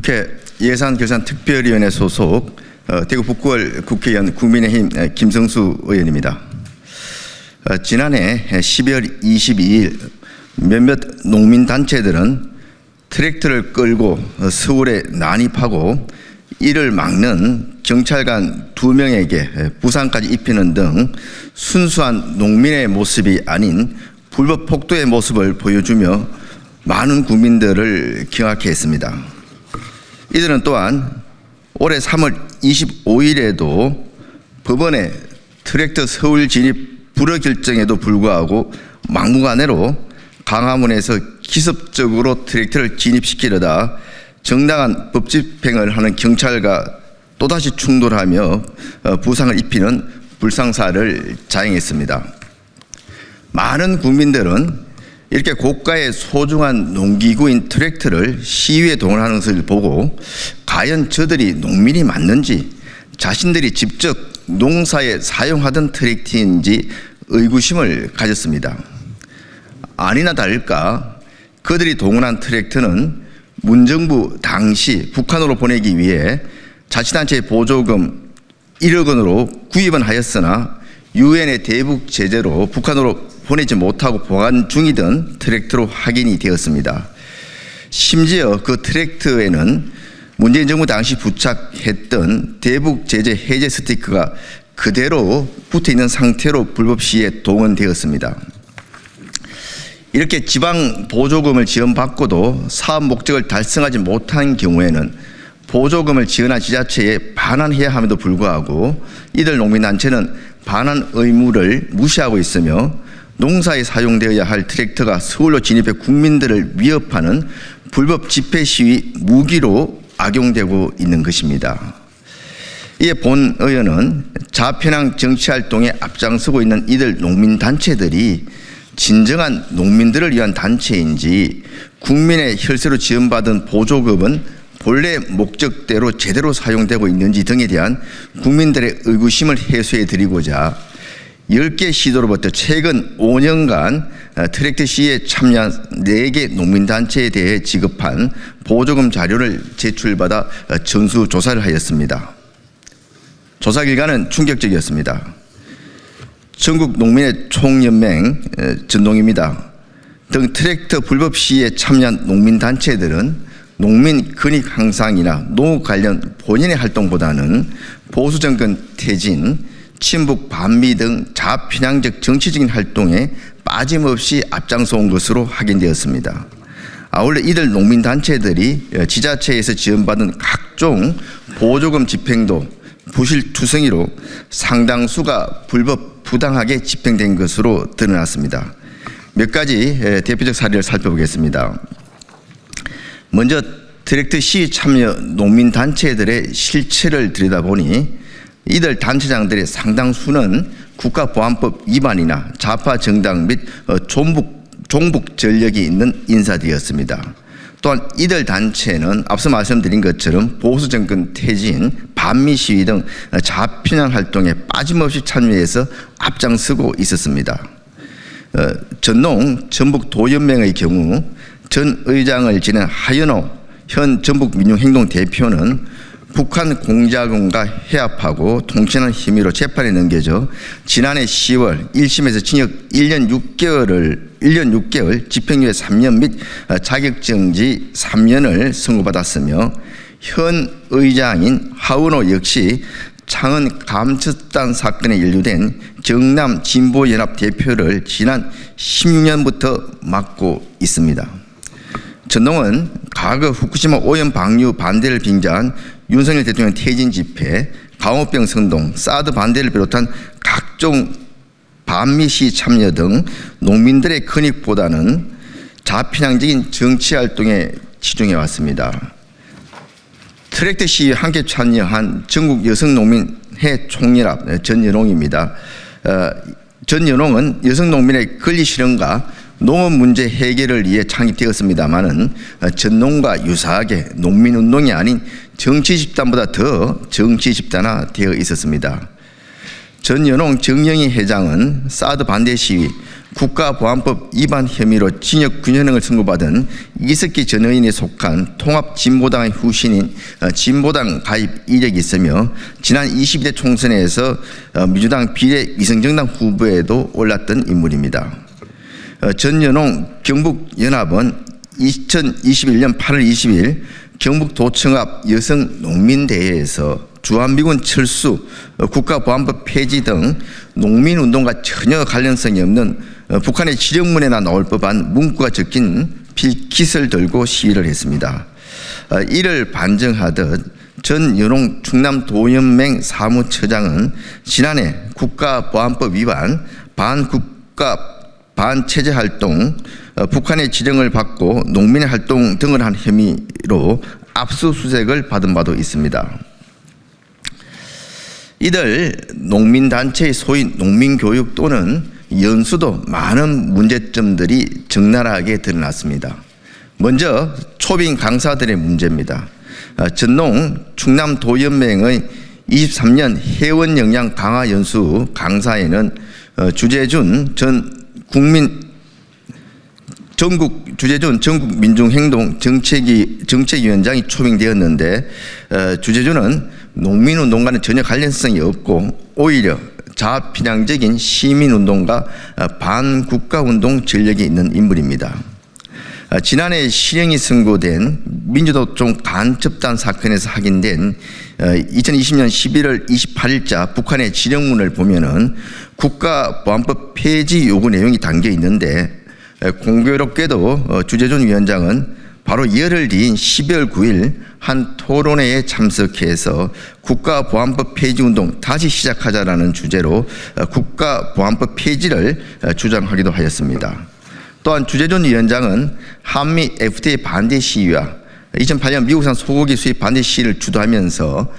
국회 예산결산특별위원회 소속 대구 북구을 국회의원 국민의힘 김성수 의원입니다. 지난해 12월 22일 몇몇 농민단체들은 트랙터를 끌고 서울에 난입하고 이를 막는 경찰관 2명에게 부상까지 입히는 등 순수한 농민의 모습이 아닌 불법 폭도의 모습을 보여주며 많은 국민들을 경악해 했습니다. 이들은 또한 올해 3월 25일에도 법원의 트랙터 서울 진입 불허 결정에도 불구하고 막무가내로 광화문에서 기습적으로 트랙터를 진입시키려다 정당한 법 집행을 하는 경찰과 또다시 충돌하며 부상을 입히는 불상사를 자행했습니다. 많은 국민들은 이렇게 고가의 소중한 농기구인 트랙터를 시위에 동원하는 것을 보고 과연 저들이 농민이 맞는지, 자신들이 직접 농사에 사용하던 트랙터인지 의구심을 가졌습니다. 아니나 다를까 그들이 동원한 트랙터는 문정부 당시 북한으로 보내기 위해 자치단체 보조금 1억 원으로 구입은 하였으나 유엔의 대북 제재로 북한으로 보내지 못하고 보관 중이던 트랙터로 확인이 되었습니다. 심지어 그 트랙터에는 문재인 정부 당시 부착했던 대북 제재 해제 스티커가 그대로 붙어 있는 상태로 불법 시위에 동원되었습니다. 이렇게 지방 보조금을 지원받고도 사업 목적을 달성하지 못한 경우에는 보조금을 지원한 지자체에 반환해야 함에도 불구하고 이들 농민단체는 반환 의무를 무시하고 있으며 농사에 사용되어야 할 트랙터가 서울로 진입해 국민들을 위협하는 불법 집회 시위 무기로 악용되고 있는 것입니다. 이에 본 의원은 자편향 정치활동에 앞장서고 있는 이들 농민단체들이 진정한 농민들을 위한 단체인지 국민의 혈세로 지원받은 보조금은 본래 목적대로 제대로 사용되고 있는지 등에 대한 국민들의 의구심을 해소해 드리고자 10개 시도로부터 최근 5년간 트랙터 시위에 참여한 4개 농민단체에 대해 지급한 보조금 자료를 제출받아 전수조사를 하였습니다. 조사 결과는 충격적이었습니다. 전국 농민의 총연맹 전농입니다 등 트랙터 불법 시위에 참여한 농민단체들은 농민 근익 향상이나 농업 관련 본인의 활동보다는 보수 정권 퇴진, 친북 반미 등 자편향적 정치적인 활동에 빠짐없이 앞장서온 것으로 확인되었습니다. 아울러 이들 농민단체들이 지자체에서 지원받은 각종 보조금 집행도 부실투성이로 상당수가 불법 부당하게 집행된 것으로 드러났습니다. 몇 가지 대표적 사례를 살펴보겠습니다. 먼저 트랙터 시위 참여 농민단체들의 실체를 들여다보니 이들 단체장들의 상당수는 국가보안법 위반이나 좌파 정당 및 종북 전력이 있는 인사들이었습니다. 또한 이들 단체는 앞서 말씀드린 것처럼 보수 정권 퇴진, 반미 시위 등 자편향 활동에 빠짐없이 참여해서 앞장서고 있었습니다. 전농 전북도연맹의 경우 전 의장을 지낸 하연호 현 전북민중행동 대표는 북한 공작원과 해합하고 통신한 혐의로 재판에 넘겨져 지난해 10월 1심에서 징역 1년 6개월, 집행유예 3년 및 자격정지 3년을 선고받았으며 현 의장인 하은호 역시 창원 감첩단 사건에 연루된 경남 진보연합 대표를 지난 16년부터 맡고 있습니다. 전농은 과거 후쿠시마 오염 방류 반대를 빙자한 윤석열 대통령 퇴진 집회, 강호병 선동, 사드 반대를 비롯한 각종 반미 시위 참여 등 농민들의 근익보다는 자편향적인 정치활동에 치중해 왔습니다. 트랙터 시위에 함께 참여한 전국 여성농민회 총연합 전연홍입니다. 전연홍은 여성농민의 권리 실현과 농업 문제 해결을 위해 창립되었습니다마는 전농과 유사하게 농민운동이 아닌 정치 집단보다 더 정치 집단화 되어 있었습니다. 전연홍 정영희 회장은 사드 반대 시위, 국가보안법 위반 혐의로 징역 9년형을 선고받은 이석기 전 의원에 속한 통합진보당의 후신인 진보당 가입 이력이 있으며 지난 22대 총선에서 민주당 비례위성정당 후보에도 올랐던 인물입니다. 전연홍 경북연합은 2021년 8월 20일 경북도청 앞 여성농민대회에서 주한미군 철수, 국가보안법 폐지 등 농민운동과 전혀 관련성이 없는 북한의 지령문에나 나올 법한 문구가 적힌 필킷을 들고 시위를 했습니다. 이를 반증하듯 전연홍 충남도연맹 사무처장은 지난해 국가보안법 위반, 반국가 반체제 활동, 북한의 지령을 받고 농민의 활동 등을 한 혐의로 압수수색을 받은 바도 있습니다. 이들 농민단체의 소위 농민교육 또는 연수도 많은 문제점들이 적나라하게 드러났습니다. 먼저 초빙 강사들의 문제입니다. 전농 충남도연맹의 23년 회원역량 강화 연수 강사에는 주재준 전국민중행동 정책위원장이 초빙되었는데 주재준은 농민운동과는 전혀 관련성이 없고 오히려 자편향적인 시민운동과 반국가운동 전력이 있는 인물입니다. 지난해 실형이 선고된 민주노총 간첩단 사건에서 확인된 2020년 11월 28일자 북한의 지령문을 보면은 국가보안법 폐지 요구 내용이 담겨 있는데 공교롭게도 주재준 위원장은 바로 열흘 뒤인 12월 9일 한 토론회에 참석해서 국가보안법 폐지운동 다시 시작하자라는 주제로 국가보안법 폐지를 주장하기도 하였습니다. 또한 주재준 위원장은 한미 FTA 반대 시위와 2008년 미국산 소고기 수입 반대 시위를 주도하면서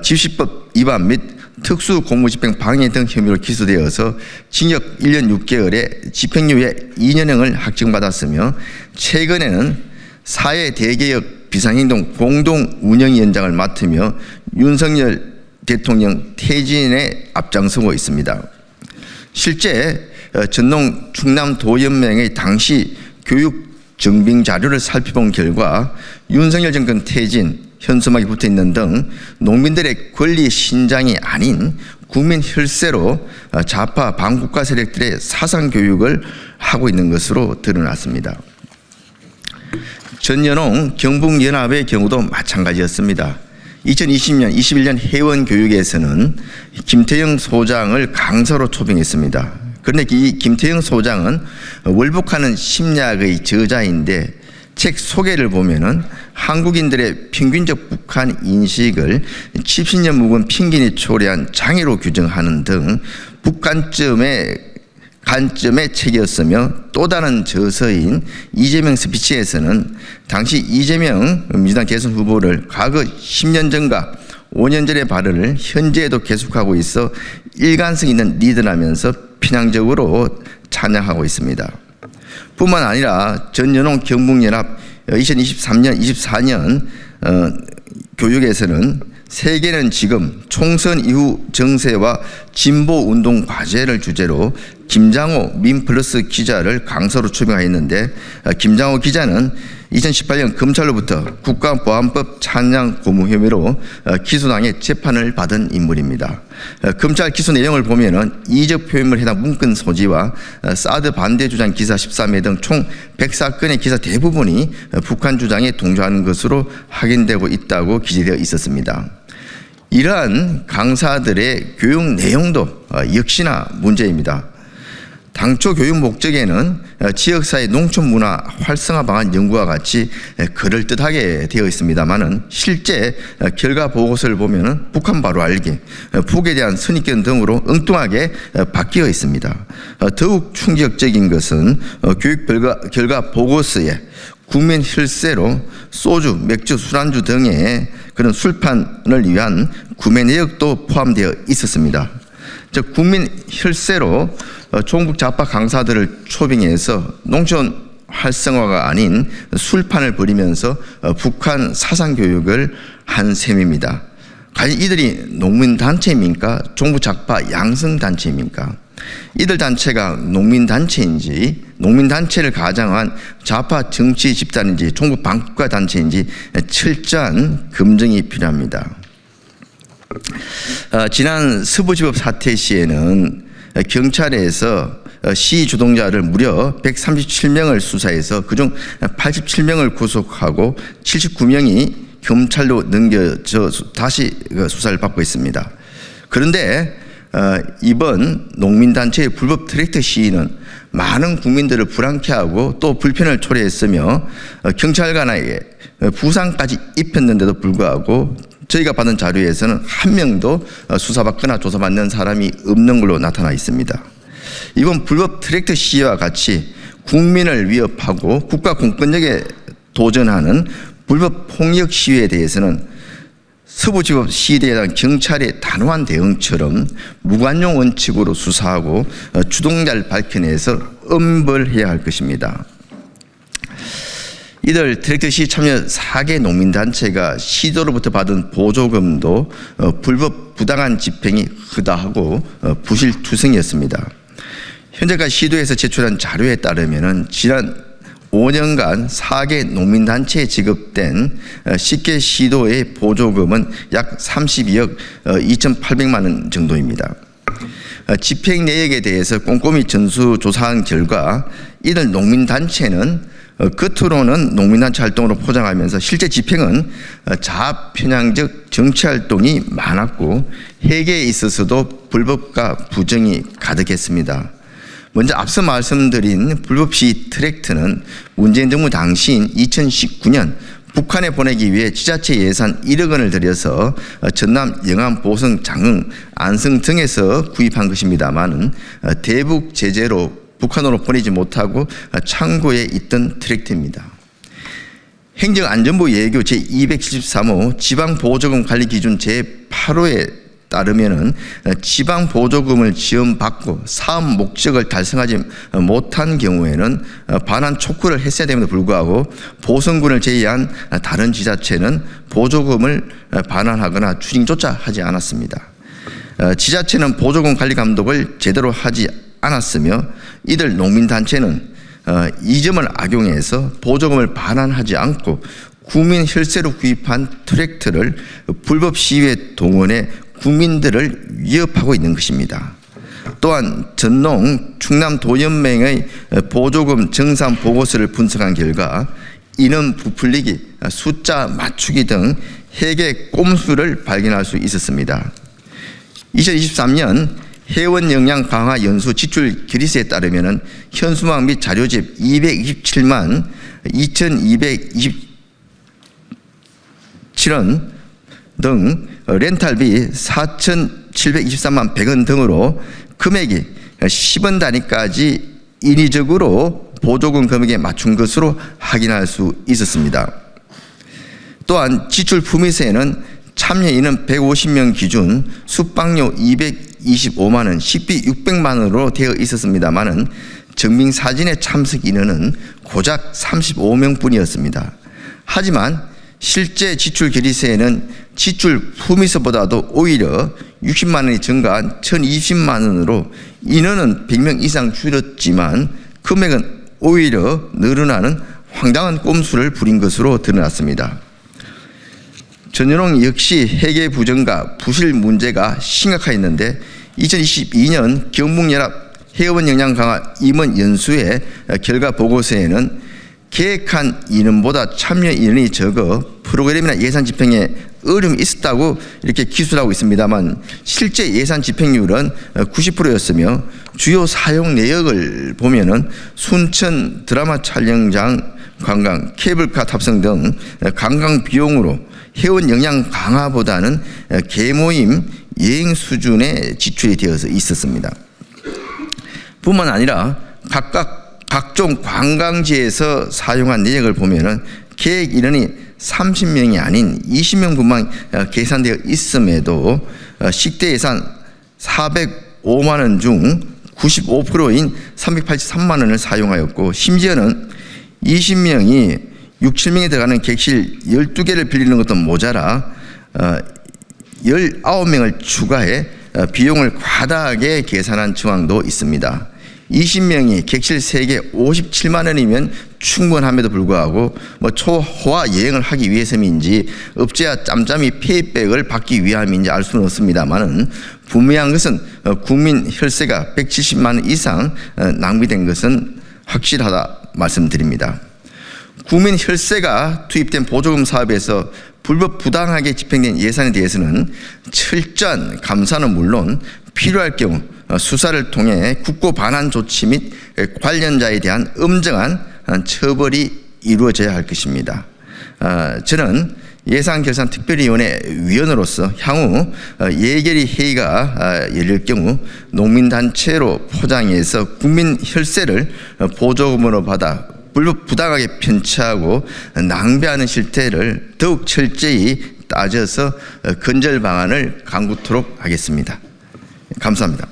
집시법 위반 및 특수공무집행 방해 등 혐의로 기소되어서 징역 1년 6개월에 집행유예 2년형을 확정받았으며 최근에는 사회대개혁 비상행동 공동운영위원장을 맡으며 윤석열 대통령 퇴진에 앞장서고 있습니다. 실제 전농 충남도연맹의 당시 교육 정빙 자료를 살펴본 결과 윤석열 정권 퇴진, 현수막이 붙어있는 등 농민들의 권리 신장이 아닌 국민 혈세로 좌파 반국가 세력들의 사상교육을 하고 있는 것으로 드러났습니다. 전연홍 경북연합의 경우도 마찬가지였습니다. 2020년, 21년 회원교육에서는 김태형 소장을 강사로 초빙했습니다. 그런데 이 김태형 소장은 월북하는 심리학의 저자인데 책 소개를 보면은 한국인들의 평균적 북한 인식을 70년 묵은 핑계니 초래한 장애로 규정하는 등 북관점의 책이었으며 또 다른 저서인 이재명 스피치에서는 당시 이재명 민주당 대선 후보를 과거 10년 전과 5년 전의 발언을 현재에도 계속하고 있어 일관성 있는 리더라면서 편향적으로 찬양하고 있습니다. 뿐만 아니라 전연홍 경북연합 2023년 24년 교육에서는 세계는 지금 총선 이후 정세와 진보운동 과제를 주제로 김장호 민플러스 기자를 강사로 초빙하였는데 김장호 기자는 2018년 검찰로부터 국가보안법 찬양 고무 혐의로 기소당해 재판을 받은 인물입니다. 검찰 기소 내용을 보면은 이적 표현물 해당 문건 소지와 사드 반대 주장 기사 13회 등 총 100사건의 기사 대부분이 북한 주장에 동조하는 것으로 확인되고 있다고 기재되어 있었습니다. 이러한 강사들의 교육 내용도 역시나 문제입니다. 당초 교육 목적에는 지역사회 농촌문화 활성화 방안 연구와 같이 그럴듯하게 되어 있습니다만은 실제 결과 보고서를 보면은 북한 바로 알기, 북에 대한 선입견 등으로 엉뚱하게 바뀌어 있습니다. 더욱 충격적인 것은 교육 결과 보고서에 국민 혈세로 소주, 맥주, 술안주 등의 그런 술판을 위한 구매 내역도 포함되어 있었습니다. 즉 국민 혈세로 종북 좌파 강사들을 초빙해서 농촌 활성화가 아닌 술판을 벌이면서 북한 사상교육을 한 셈입니다. 과연 이들이 농민단체입니까? 종북 좌파 양성단체입니까? 이들 단체가 농민단체인지 농민단체를 가장한 좌파 정치 집단인지 종북 반국가 단체인지 철저한 검증이 필요합니다. 지난 서부지법 사태 시에는 경찰에서 시위 주동자를 무려 137명을 수사해서 그중 87명을 구속하고 79명이 검찰로 넘겨져 다시 수사를 받고 있습니다. 그런데 이번 농민단체의 불법 트랙터 시위는 많은 국민들을 불안케 하고 또 불편을 초래했으며 경찰관에게 부상까지 입혔는데도 불구하고 저희가 받은 자료에서는 한 명도 수사받거나 조사받는 사람이 없는 걸로 나타나 있습니다. 이번 불법 트랙터 시위와 같이 국민을 위협하고 국가 공권력에 도전하는 불법 폭력 시위에 대해서는 서부지법 시위대에 대한 경찰의 단호한 대응처럼 무관용 원칙으로 수사하고 주동자를 밝혀내서 엄벌해야 할 것입니다. 이들 트랙터 시위 참여 4개 농민단체가 시도로부터 받은 보조금도 불법 부당한 집행이 허다하고 부실투성이었습니다. 현재까지 시도에서 제출한 자료에 따르면 지난 5년간 4개 농민단체에 지급된 10개 시도의 보조금은 약 32억 2,800만 원 정도입니다. 집행 내역에 대해서 꼼꼼히 전수조사한 결과 이들 농민단체는 겉으로는 농민단체 활동으로 포장하면서 실제 집행은 자편향적 정치활동이 많았고 회계에 있어서도 불법과 부정이 가득했습니다. 먼저 앞서 말씀드린 불법 시위 트랙터는 문재인 정부 당시인 2019년 북한에 보내기 위해 지자체 예산 1억 원을 들여서 전남, 영암, 보성, 장흥, 안성 등에서 구입한 것입니다만 대북 제재로 북한으로 보내지 못하고 창고에 있던 트랙터입니다. 행정안전부 예규 제273호 지방보조금 관리기준 제8호에 따르면은 지방보조금을 지원받고 사업 목적을 달성하지 못한 경우에는 반환 촉구를 했어야 됨에도 불구하고 보성군을 제외한 다른 지자체는 보조금을 반환하거나 추징조차 하지 않았습니다. 지자체는 보조금 관리 감독을 제대로 하지 않았으며 이들 농민단체는 이 점을 악용해서 보조금을 반환하지 않고 국민 혈세로 구입한 트랙터를 불법 시위에 동원해 국민들을 위협하고 있는 것입니다. 또한 전농 충남도연맹의 보조금 정산 보고서를 분석한 결과 인원 부풀리기, 숫자 맞추기 등 회계 꼼수를 발견할 수 있었습니다. 2023년 회원 역량 강화 연수 지출 결의서에 따르면 현수막 및 자료집 227만 2,227원 등 렌탈비 4,723만 100원 등으로 금액이 10원 단위까지 인위적으로 보조금 금액에 맞춘 것으로 확인할 수 있었습니다. 또한 지출 품위서에는 참여 인원 150명 기준 숙박료 225만 원, 식비 600만 원으로 되어 있었습니다만은 증빙사진의 참석 인원은 고작 35명 뿐이었습니다. 하지만 실제 지출 결의서에는 지출 품위서보다도 오히려 60만 원이 증가한 1,020만 원으로 인원은 100명 이상 줄었지만 금액은 오히려 늘어나는 황당한 꼼수를 부린 것으로 드러났습니다. 전현홍 역시 회계 부정과 부실 문제가 심각했는데 2022년 경북연합 회원 역량 강화 임원 연수의 결과 보고서에는 계획한 인원보다 참여 인원이 적어 프로그램이나 예산 집행에 어려움이 있었다고 이렇게 기술하고 있습니다만 실제 예산 집행률은 90%였으며 주요 사용 내역을 보면은 순천 드라마 촬영장 관광, 케이블카 탑승 등 관광 비용으로 회원 역량 강화보다는 개모임 여행 수준의 지출이 되어서 있었습니다. 뿐만 아니라 각종 관광지에서 사용한 내역을 보면은 계획 인원이 30명이 아닌 20명분만 계산되어 있음에도 식대 예산 405만 원 중 95%인 383만 원을 사용하였고 심지어는 20명이 6, 7명이 들어가는 객실 12개를 빌리는 것도 모자라 19명을 추가해 비용을 과다하게 계산한 정황도 있습니다. 20명이 객실 3개 57만 원이면 충분함에도 불구하고 초호화 여행을 하기 위해서인지 업체와 짬짬이 페이백을 받기 위함인지 알 수는 없습니다만은 분명한 것은 국민 혈세가 170만 원 이상 낭비된 것은 확실하다 말씀드립니다. 국민 혈세가 투입된 보조금 사업에서 불법 부당하게 집행된 예산에 대해서는 철저한 감사는 물론 필요할 경우 수사를 통해 국고 반환 조치 및 관련자에 대한 엄정한 처벌이 이루어져야 할 것입니다. 저는 예산결산특별위원회 위원으로서 향후 예결위 회의가 열릴 경우 농민단체로 포장해서 국민 혈세를 보조금으로 받아 불법 부당하게 편취하고 낭비하는 실태를 더욱 철저히 따져서 근절 방안을 강구토록 하겠습니다. 감사합니다.